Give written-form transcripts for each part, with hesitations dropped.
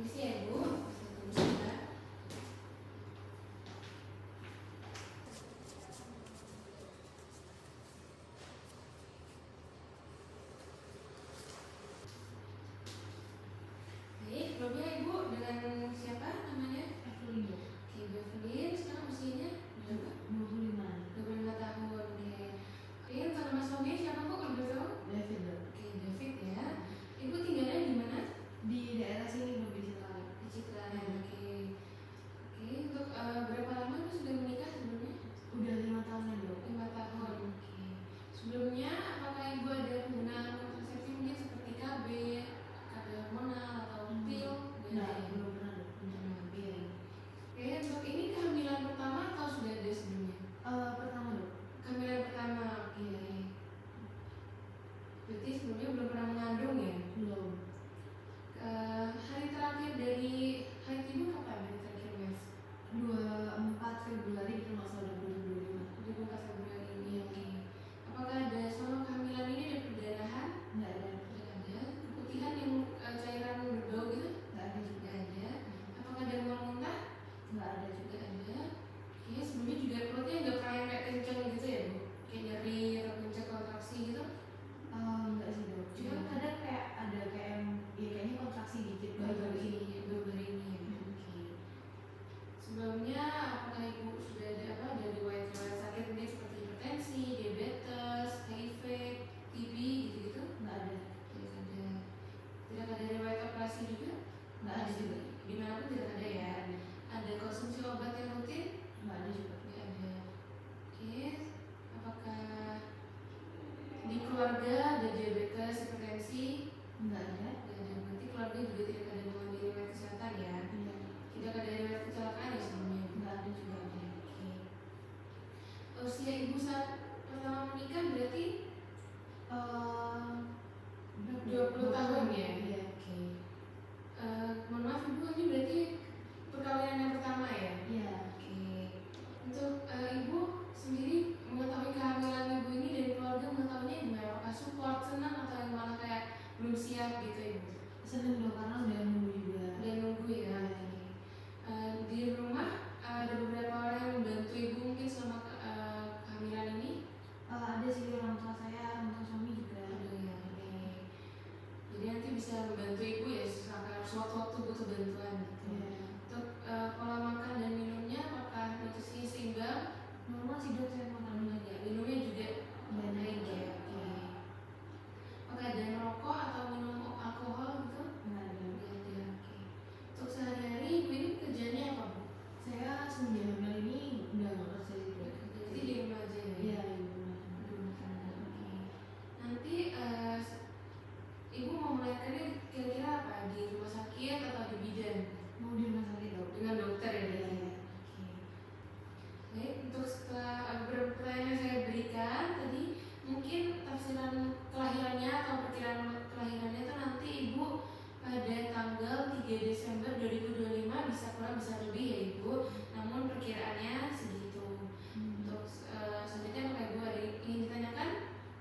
Permisi ya Ibu, tunggu sebentar. Baik, sebelumnya Ibu dengan siapa namanya? Evelyn. Oke, Ibu Evelyn, sekarang usianya berapa? 25 tahun. Oke, untuk nama suami siapa Bu kalau boleh tahu? David. Oke, David ya. Ibu tinggalnya di mana? Di daerah sini belum bisa tahu. Di Citraland. Oke. Oke, untuk berapa lama Ibu sudah menikah sebelumnya? Udah 5 tahunan dong. 5 tahun. Oke. Sebelumnya apakah Ibu ada penggunaan kontrasepsi mungkin seperti KB hormonal atau pil? Nah, belum pernah dong. Oke. Oke, untuk ini kehamilan pertama atau sudah ada sebelumnya? Pertama dong. Kehamilan pertama. Oke. Berarti sebelumnya belum pernah mengandung ya? Belum. Hari terakhir dari haid Ibu kapan hari terakhir Mas? 24 Februari itu masa udah 2025. 24 Februari ini. Oke. Apakah ada selama kehamilan ini ada perdarahan? Nggak ada. Tidak ada. Keputihan yang cairan berbau gitu? Nggak ada juga. Tidak ada. Apakah ada mual muntah? Nggak ada juga. Tidak ada. Oke, sebelumnya juga perutnya nggak pernah yang kayak kenceng gitu ya Bu? Kayak nyeri atau kenceng kontraksi gitu? Nggak sih dok. Cuma kadang kayak ada kayak ya kayaknya kontraksi dikit baru ini. Baru-baru ini ya. Oke. Sebelumnya apakah Ibu sudah ada riwayat-riwayat sakit mungkin seperti hipertensi, diabetes, HIV, TB gitu-gitu? Nggak ada. Tidak ada. Tidak ada riwayat operasi juga? Nggak ada juga. Dimanapun tidak ada ya. Ada konsumsi obat yang rutin? Nggak ada juga. Tidak ada. Oke. Apakah di keluarga ada diabetes, hipertensi? Nggak ada. Tidak ada. Berarti keluarga juga tidak ada mengalami riwayat kesehatan ya? Iya. Tidak ada riwayat kecelakaan ya sebelumnya? Nggak ada juga. Oke. Usia Ibu saat pertama menikah berarti 20 tahun ya? Iya. Oke. Mohon maaf Ibu, ini berarti perkawinan yang pertama ya? Iya. Oke. Untuk Ibu sendiri mengetahui kehamilan Ibu ini dan keluarga mengetahuinya gimana? Apakah support, senang atau yang malah kayak belum siap gitu Ibu? Seneng dong karena udah nunggu juga. Udah nunggu ya? Oke. Di rumah ada beberapa orang yang membantu Ibu mungkin selama kehamilan ini? Ada sih orang tua saya, orang tua suami juga. Aduh ya, oke. Jadi nanti bisa membantu Ibu ya sewaktu-waktu butuh bantuan gitu. Iya. Untuk pola makan dan minumnya apakah nutrisinya seimbang? Normal sih dok, saya makan. Ya, minumnya juga Baik ya. Oke. Apakah ada merokok atau minum alkohol gitu? Nggak ada. Nggak ada. Oke. Untuk sehari-hari Ibu ini kerjanya apa Bu? Saya semenjak hamil ini udah nggak kerja sih dok. Jadi di rumah aja ya? Iya, di rumah. Di rumah tangga. Oke. Nanti Ibu mau melahirkannya kira-kira apa? Di rumah sakit atau di bidan? Mau di rumah sakit dok. Dengan dokter ya? Iya. Oke. Baik, untuk setelah beberapa pertanyaan yang saya berikan tadi, mungkin tafsiran kelahirannya atau perkiraan kelahirannya itu nanti Ibu pada tanggal 3 Desember 2025 bisa kurang bisa lebih ya Ibu. Namun perkiraannya segitu. Untuk selanjutnya apakah Ibu ada yang ingin ditanyakan?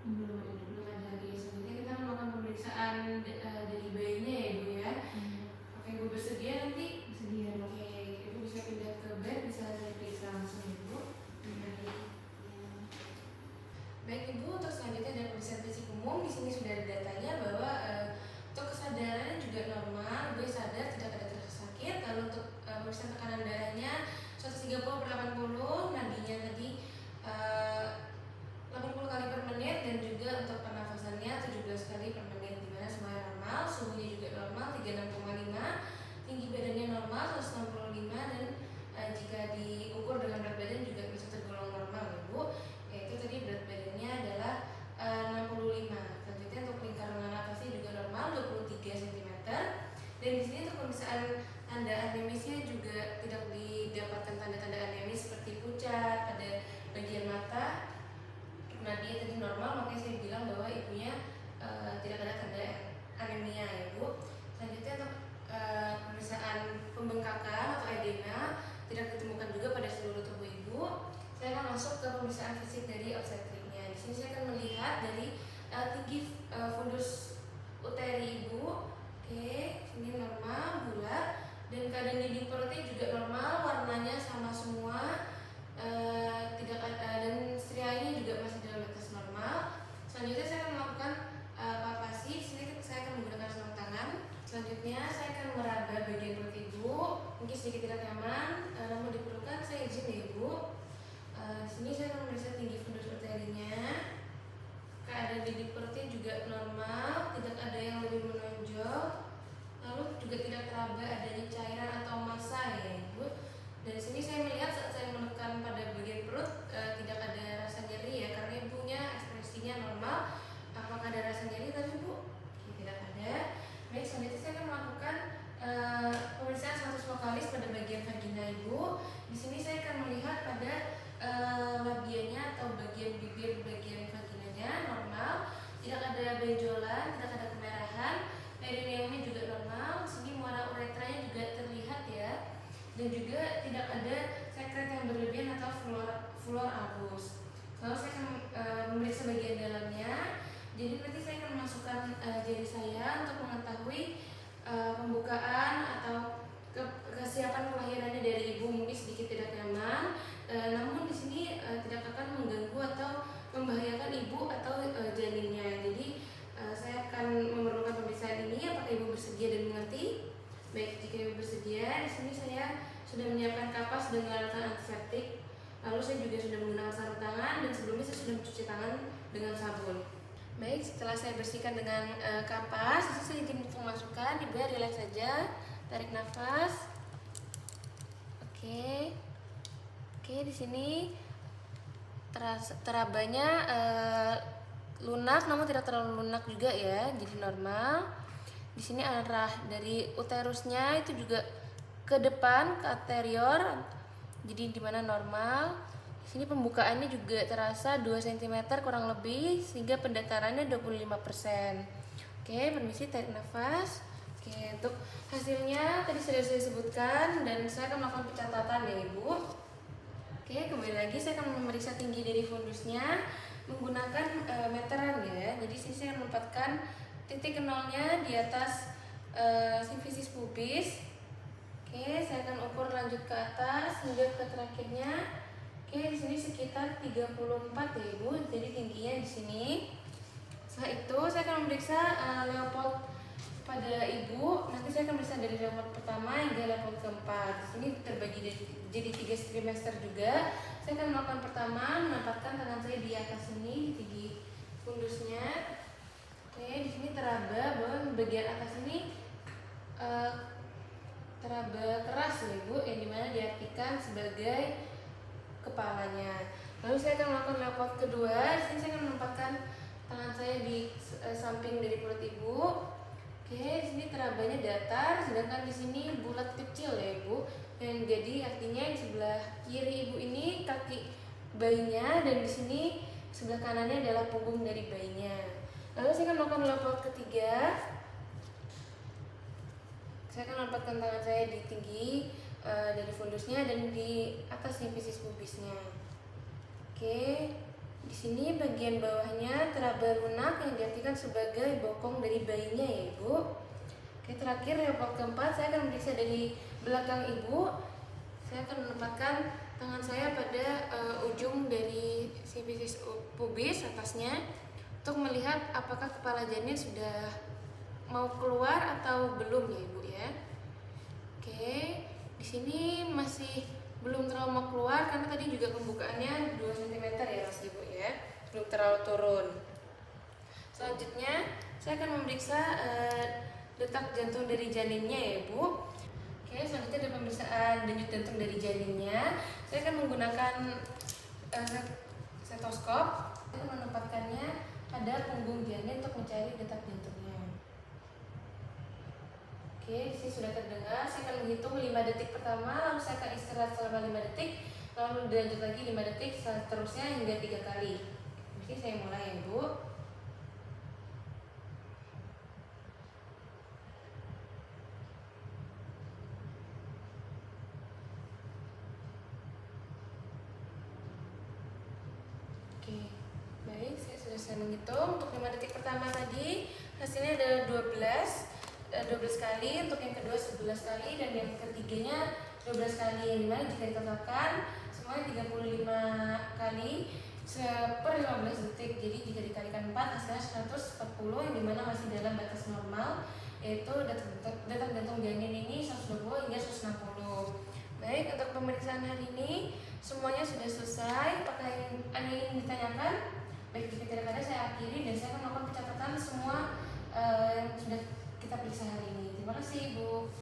Belum. Belum ada lagi. Selanjutnya kita melakukan pemeriksaan dari bayinya ya Ibu ya. Oke, Ibu bersedia nanti? Bersedia dok. Oke, Ibu bisa pindah ke bed, bisa saya periksa langsung Ibu. Baik Ibu, untuk selanjutnya ada pemeriksaan fisik umum. Di sini sudah ada datanya bahwa untuk kesadarannya juga normal, Ibu sadar tidak ada terasa sakit. Lalu untuk pemeriksaan tekanan darahnya 130/80, nadinya tadi 80 kali per menit, dan juga untuk pernafasannya 17 kali per menit, dimana semuanya normal. Suhunya juga normal 36,5, tinggi badannya normal 165, dan jika diukur dengan berat badan juga bisa tergolong normal ya Bu. Yaitu tadi berat badannya adalah 65. Selanjutnya untuk lingkaran lengan atasnya juga normal 23 cm. Dan di sini untuk pemeriksaan tanda anemisnya juga tidak didapatkan tanda-tanda anemis seperti pucat pada bagian mata. Nadia tadi normal, makanya saya bilang bahwa ibunya tidak ada tanda anemia ya Bu. Selanjutnya untuk pemeriksaan pembengkakan atau edema tidak ditemukan juga pada seluruh tubuh Ibu. Saya akan masuk ke pemeriksaan fisik dari obstetriknya. Di sini saya akan melihat dari tinggi fundus uteri Ibu. Oke, sini normal, bulat. keadaan dinding perutnya juga normal, warnanya sama semua, tidak ada, dan strianya juga masih dalam batas normal. Selanjutnya saya akan melakukan palpasi. Di sini saya akan menggunakan sarung tangan. Selanjutnya saya akan meraba bagian perut ibu, mungkin sedikit tidak nyaman, namun diperlukan saya izin ya ibu. Di sini saya akan memeriksa tinggi fundus arterinya. Keadaan dinding perutnya juga normal, tidak ada yang lebih menonjol, lalu juga tidak teraba adanya cairan atau massa ya ibu. Dan di sini saya melihat saat saya menekan pada bagian perut tidak ada rasa nyeri ya, karena ibunya ekspresinya normal. Apakah ada rasa nyeri tadi bu? Tidak ada. Baik, selanjutnya saya akan melakukan pemeriksaan status vokalis pada bagian vagina ibu. Di sini saya akan melihat pada labianya atau bagian bibir bagian vaginanya normal, tidak ada benjolan, tidak ada kemerahan, perineumnya juga normal. Di sini muara uretranya juga terlihat ya, dan juga tidak ada sekret yang berlebihan atau fluor halus. Lalu saya akan memeriksa bagian dalamnya. Jadi nanti saya akan memasukkan jari saya untuk mengetahui pembukaan atau kesiapan kelahirannya dari ibu. Mungkin sedikit tidak nyaman, namun di sini tidak akan mengganggu atau membahayakan ibu atau janinnya. Jadi saya akan memerlukan pemeriksaan ini. Apakah ibu bersedia dan mengerti? Baik, jika ibu bersedia, di sini saya sudah menyiapkan kapas dengan alat antiseptik. Lalu saya juga sudah menggunakan sarung tangan, dan sebelumnya saya sudah mencuci tangan dengan sabun. Baik, setelah saya bersihkan dengan kapas, saya izin untuk memasukkan. Ibu relax saja, tarik nafas. Oke, di sini terabanya lunak, namun tidak terlalu lunak juga ya, jadi normal. Di sini arah dari uterusnya itu juga ke depan, ke anterior, jadi dimana normal. Di sini pembukaannya juga terasa 2 cm kurang lebih, sehingga pendatarannya 25%. Oke, permisi, tarik nafas. Oke, untuk hasilnya tadi sudah saya sebutkan, dan saya akan melakukan pencatatan ya ibu. Oke, kembali lagi saya akan memeriksa tinggi dari fundusnya menggunakan meteran ya. Jadi sini saya menempatkan titik nolnya di atas simfisis pubis. Oke, saya akan ukur lanjut ke atas hingga ke terakhirnya. Oke, di sini sekitar 34 ya ibu. Jadi tingginya di sini. Setelah itu saya akan memeriksa Leopold pada ibu. Nanti saya akan memeriksa dari Leopold pertama hingga Leopold keempat. Di sini terbagi jadi 3 trimester juga. Saya akan melakukan pertama, menempatkan tangan saya di atas sini, di tinggi fundusnya. Oke, di sini teraba bahwa bagian atas ini teraba keras ya ibu, yang dimana diartikan sebagai kepalanya. Lalu saya akan melakukan Leopold kedua. Di sini saya akan menempatkan tangan saya di samping dari perut ibu. Oke, di sini terabanya datar, sedangkan di sini bulat kecil ya ibu. Dan jadi artinya di sebelah kiri ibu ini kaki bayinya, dan di sini sebelah kanannya adalah punggung dari bayinya. Lalu saya akan melakukan Leopold ketiga. Saya akan menempatkan tangan saya di tinggi dari fundusnya dan di atas simfisis pubisnya. Oke, di sini bagian bawahnya teraba lunak yang diartikan sebagai bokong dari bayinya ya ibu. Oke, terakhir Leopold keempat, saya akan memeriksa dari belakang ibu. Saya akan menempatkan tangan saya pada ujung dari simfisis pubis atasnya untuk melihat apakah kepala janin sudah mau keluar atau belum ya ibu ya. Oke, di sini masih belum terlalu mau keluar karena tadi juga pembukaannya 2 cm ya mas ibu ya, belum terlalu turun. Selanjutnya saya akan memeriksa detak jantung dari janinnya ya ibu. Oke, selanjutnya ada pemeriksaan denyut jantung dari janinnya. Saya akan menggunakan stetoskop. Saya akan menempatkannya pada punggung janin untuk mencari detak jantungnya. Oke, di sini sudah terdengar. Saya akan menghitung 5 detik pertama, lalu saya akan istirahat selama 5 detik, lalu dilanjut lagi 5 detik, seterusnya hingga 3 kali. Jadi saya mulai ya ibu. Baik, saya sudah selesai menghitung. Untuk 5 detik pertama tadi hasilnya adalah 12 kali, untuk yang kedua 11 kali, dan yang ketiga nya 12 kali, yang dimana jika dikatakan semuanya 35 kali per 15 detik. Jadi jika dikalikan 4 hasilnya 140, yang dimana masih dalam batas normal, yaitu detak jantung janin ini 120 hingga 160. Baik, untuk pemeriksaan hari ini semuanya sudah selesai. Apakah ada yang ingin ditanyakan? Baik, jika tidak ada saya akhiri dan saya akan melakukan pencatatan semua yang sudah kita periksa hari ini. Terima kasih Ibu.